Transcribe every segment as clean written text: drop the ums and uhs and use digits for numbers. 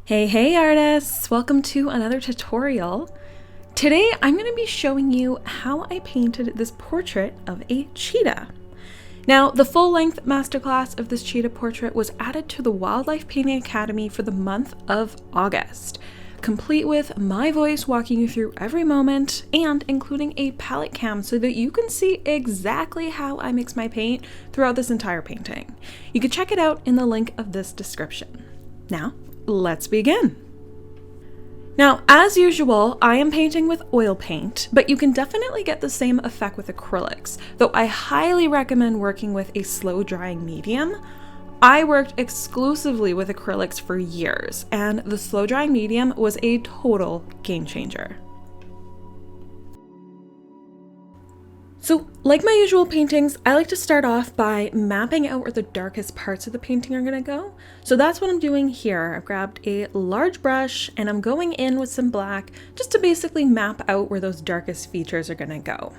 Hey artists! Welcome to another tutorial. Today I'm going to be showing you how I painted this portrait of a cheetah. Now, the full-length masterclass of this cheetah portrait was added to the Wildlife Painting Academy for the month of August, complete with my voice walking you through every moment and including a palette cam so that you can see exactly how I mix my paint throughout this entire painting. You can check it out in the link of this description. Now, let's begin. Now, as usual, I am painting with oil paint, but you can definitely get the same effect with acrylics, though I highly recommend working with a slow drying medium. I worked exclusively with acrylics for years, and the slow drying medium was a total game changer. So, like my usual paintings, I like to start off by mapping out where the darkest parts of the painting are going to go. So that's what I'm doing here. I've grabbed a large brush and I'm going in with some black just to basically map out where those darkest features are going to go.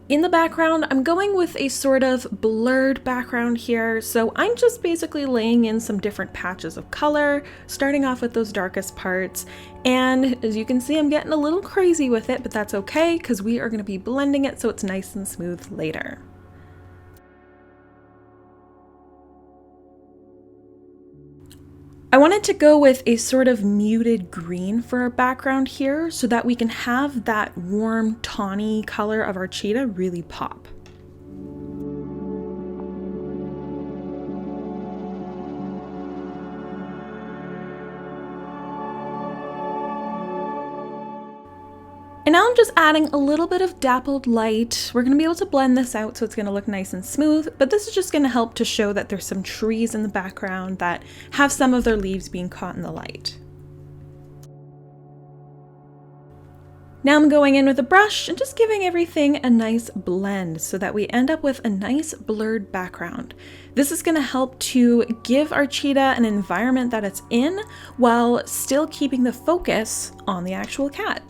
In the background, I'm going with a sort of blurred background here, so I'm just basically laying in some different patches of color, starting off with those darkest parts, and as you can see, I'm getting a little crazy with it, but that's okay, because we are going to be blending it so it's nice and smooth later. I wanted to go with a sort of muted green for our background here so that we can have that warm, tawny color of our cheetah really pop. And now I'm just adding a little bit of dappled light. We're gonna be able to blend this out so it's gonna look nice and smooth, but this is just gonna help to show that there's some trees in the background that have some of their leaves being caught in the light. Now I'm going in with a brush and just giving everything a nice blend so that we end up with a nice blurred background. This is going to help to give our cheetah an environment that it's in while still keeping the focus on the actual cat.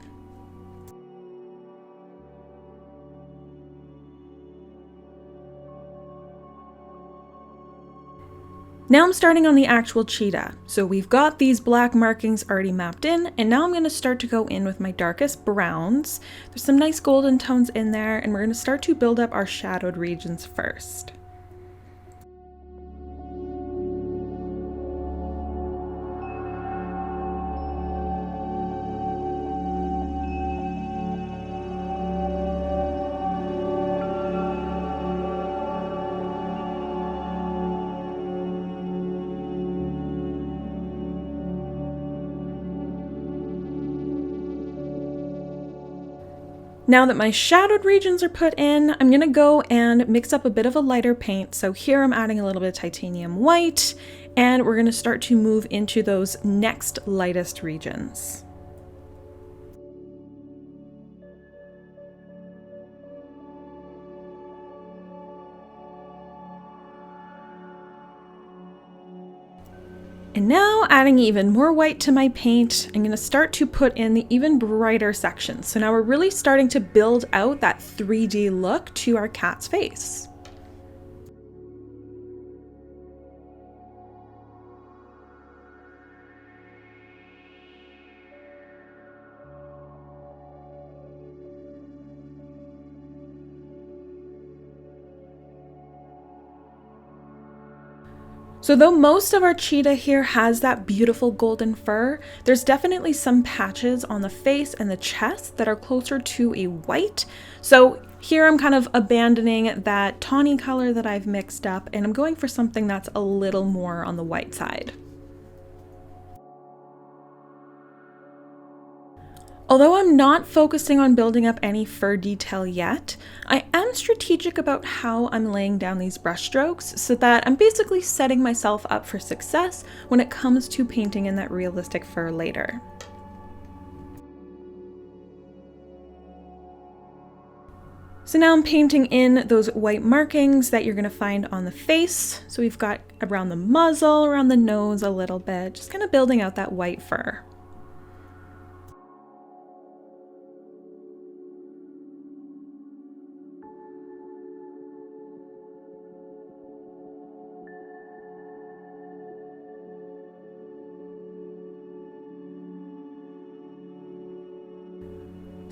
Now I'm starting on the actual cheetah. So we've got these black markings already mapped in, and now I'm going to start to go in with my darkest browns. There's some nice golden tones in there, and we're going to start to build up our shadowed regions first. Now that my shadowed regions are put in, I'm going to go and mix up a bit of a lighter paint. So here I'm adding a little bit of titanium white, and we're going to start to move into those next lightest regions. And now adding even more white to my paint, I'm going to start to put in the even brighter sections. So now we're really starting to build out that 3D look to our cat's face. So though most of our cheetah here has that beautiful golden fur, there's definitely some patches on the face and the chest that are closer to a white. So here I'm kind of abandoning that tawny color that I've mixed up, and I'm going for something that's a little more on the white side. Although I'm not focusing on building up any fur detail yet, I am strategic about how I'm laying down these brush strokes so that I'm basically setting myself up for success when it comes to painting in that realistic fur later. So now I'm painting in those white markings that you're going to find on the face. So we've got around the muzzle, around the nose a little bit, just kind of building out that white fur.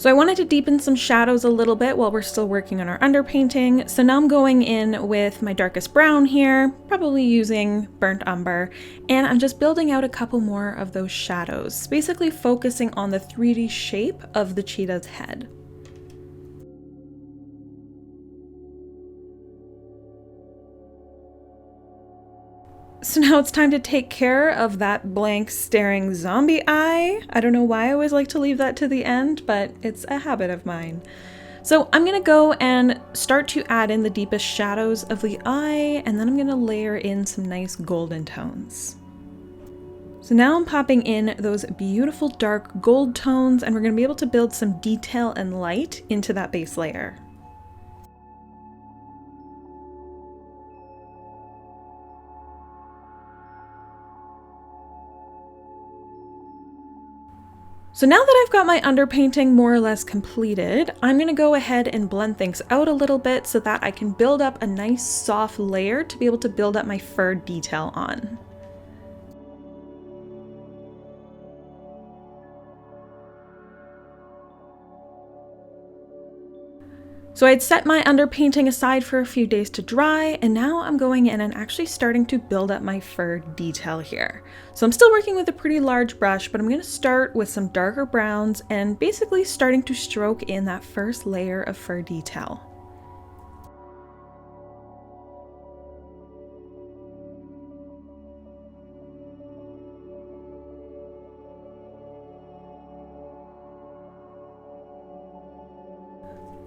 So I wanted to deepen some shadows a little bit while we're still working on our underpainting. So now I'm going in with my darkest brown here, probably using burnt umber, and I'm just building out a couple more of those shadows, basically focusing on the 3D shape of the cheetah's head. So now it's time to take care of that blank staring zombie eye. I don't know why I always like to leave that to the end, but it's a habit of mine. So I'm gonna go and start to add in the deepest shadows of the eye, and then I'm gonna layer in some nice golden tones. So now I'm popping in those beautiful dark gold tones, and we're gonna be able to build some detail and light into that base layer. So now that I've got my underpainting more or less completed, I'm going to go ahead and blend things out a little bit so that I can build up a nice soft layer to be able to build up my fur detail on. So I'd set my underpainting aside for a few days to dry, and now I'm going in and actually starting to build up my fur detail here. So I'm still working with a pretty large brush, but I'm going to start with some darker browns and basically starting to stroke in that first layer of fur detail.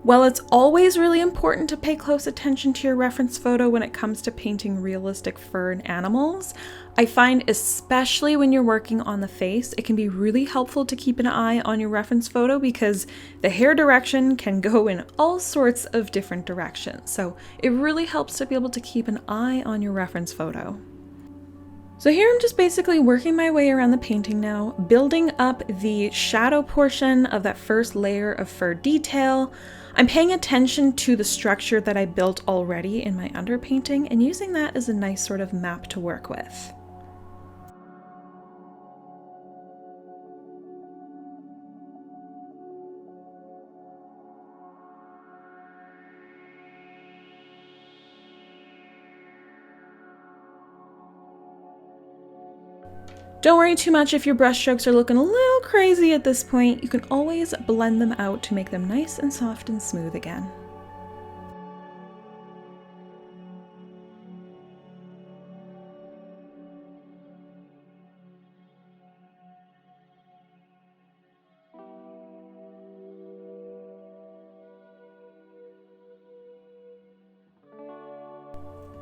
While it's always really important to pay close attention to your reference photo when it comes to painting realistic fur and animals, I find especially when you're working on the face, it can be really helpful to keep an eye on your reference photo because the hair direction can go in all sorts of different directions. So it really helps to be able to keep an eye on your reference photo. So here I'm just basically working my way around the painting now, building up the shadow portion of that first layer of fur detail. I'm paying attention to the structure that I built already in my underpainting and using that as a nice sort of map to work with. Don't worry too much if your brush strokes are looking a little crazy at this point. You can always blend them out to make them nice and soft and smooth again.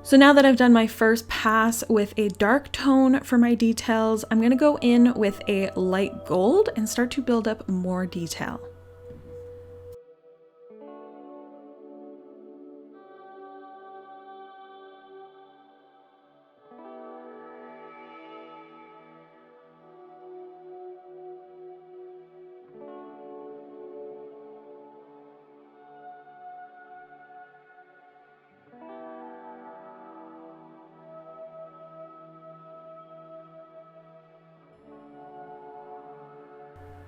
So now that I've done my first pass with a dark tone for my details, I'm going to go in with a light gold and start to build up more detail.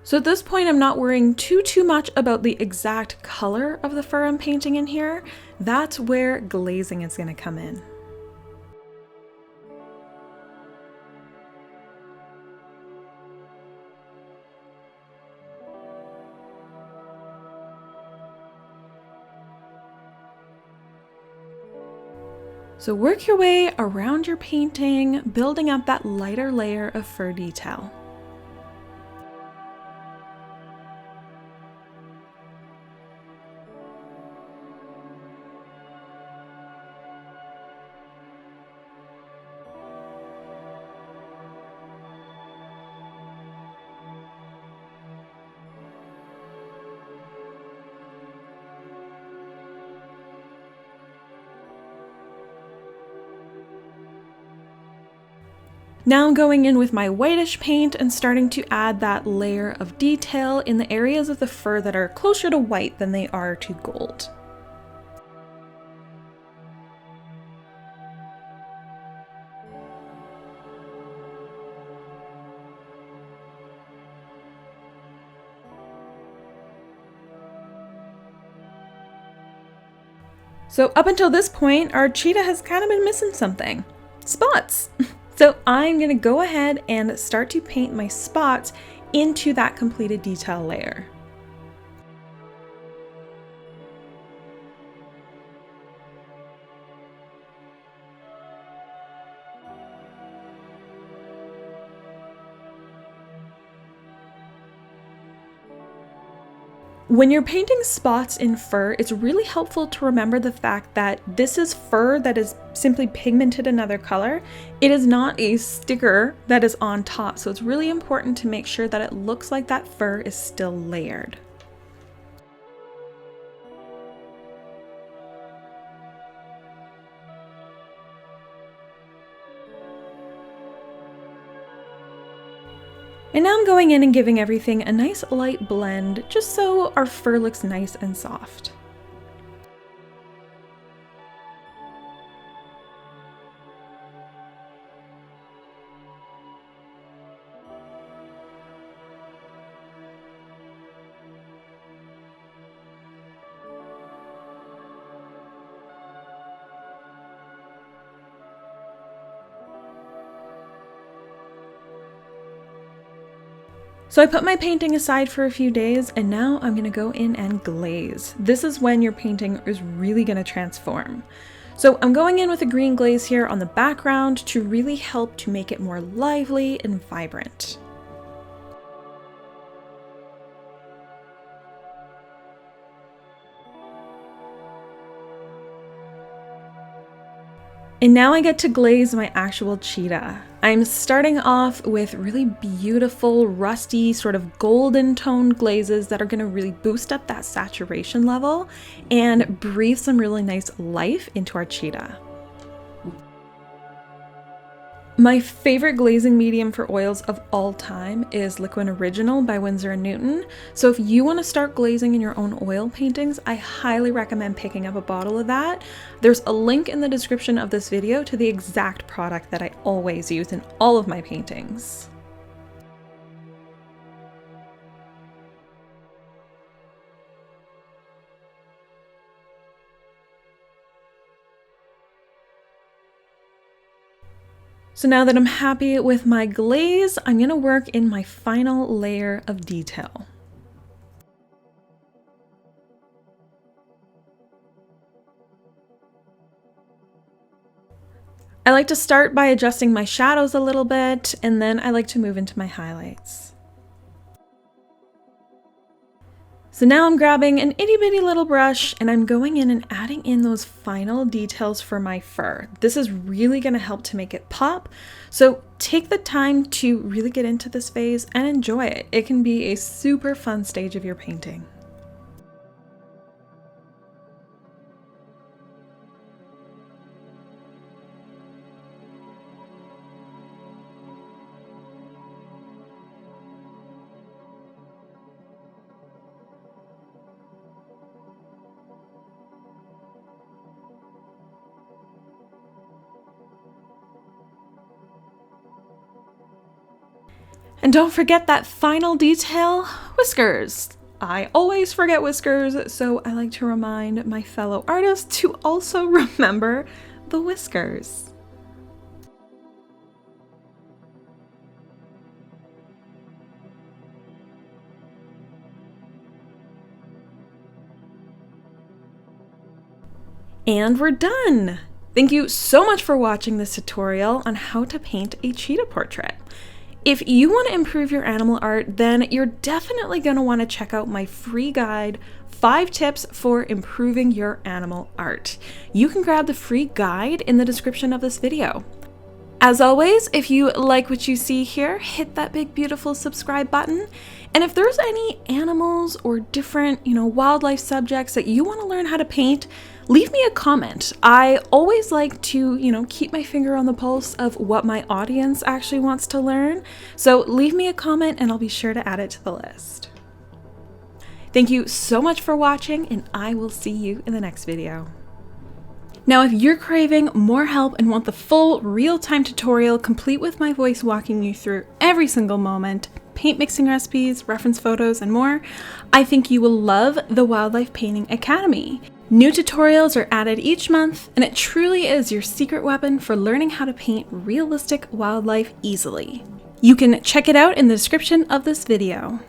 So at this point, I'm not worrying too much about the exact color of the fur I'm painting in here. That's where glazing is going to come in. So work your way around your painting, building up that lighter layer of fur detail. Now I'm going in with my whitish paint and starting to add that layer of detail in the areas of the fur that are closer to white than they are to gold. So up until this point, our cheetah has kind of been missing something. Spots! So I'm gonna go ahead and start to paint my spots into that completed detail layer. When you're painting spots in fur, it's really helpful to remember the fact that this is fur that is simply pigmented another color. It is not a sticker that is on top, so it's really important to make sure that it looks like that fur is still layered. And now I'm going in and giving everything a nice light blend, just so our fur looks nice and soft. So I put my painting aside for a few days, and now I'm gonna go in and glaze. This is when your painting is really gonna transform. So I'm going in with a green glaze here on the background to really help to make it more lively and vibrant. And now I get to glaze my actual cheetah. I'm starting off with really beautiful, rusty, sort of golden toned glazes that are gonna really boost up that saturation level and breathe some really nice life into our cheetah. My favorite glazing medium for oils of all time is Liquid Original by Winsor & Newton. So if you want to start glazing in your own oil paintings, I highly recommend picking up a bottle of that. There's a link in the description of this video to the exact product that I always use in all of my paintings. So now that I'm happy with my glaze, I'm going to work in my final layer of detail. I like to start by adjusting my shadows a little bit, and then I like to move into my highlights. So now I'm grabbing an itty bitty little brush and I'm going in and adding in those final details for my fur. This is really going to help to make it pop. So take the time to really get into this phase and enjoy it. It can be a super fun stage of your painting. And don't forget that final detail, whiskers. I always forget whiskers, so I like to remind my fellow artists to also remember the whiskers. And we're done! Thank you so much for watching this tutorial on how to paint a cheetah portrait. If you want to improve your animal art, then you're definitely going to want to check out my free guide, 5 tips for improving your animal art. You can grab the free guide in the description of this video. As always, if you like what you see here, hit that big beautiful subscribe button. And if there's any animals or different, wildlife subjects that you want to learn how to paint, leave me a comment. I always like to, keep my finger on the pulse of what my audience actually wants to learn. So leave me a comment and I'll be sure to add it to the list. Thank you so much for watching, and I will see you in the next video. Now, if you're craving more help and want the full real-time tutorial complete with my voice walking you through every single moment, paint mixing recipes, reference photos, and more, I think you will love the Wildlife Painting Academy. New tutorials are added each month, and it truly is your secret weapon for learning how to paint realistic wildlife easily. You can check it out in the description of this video.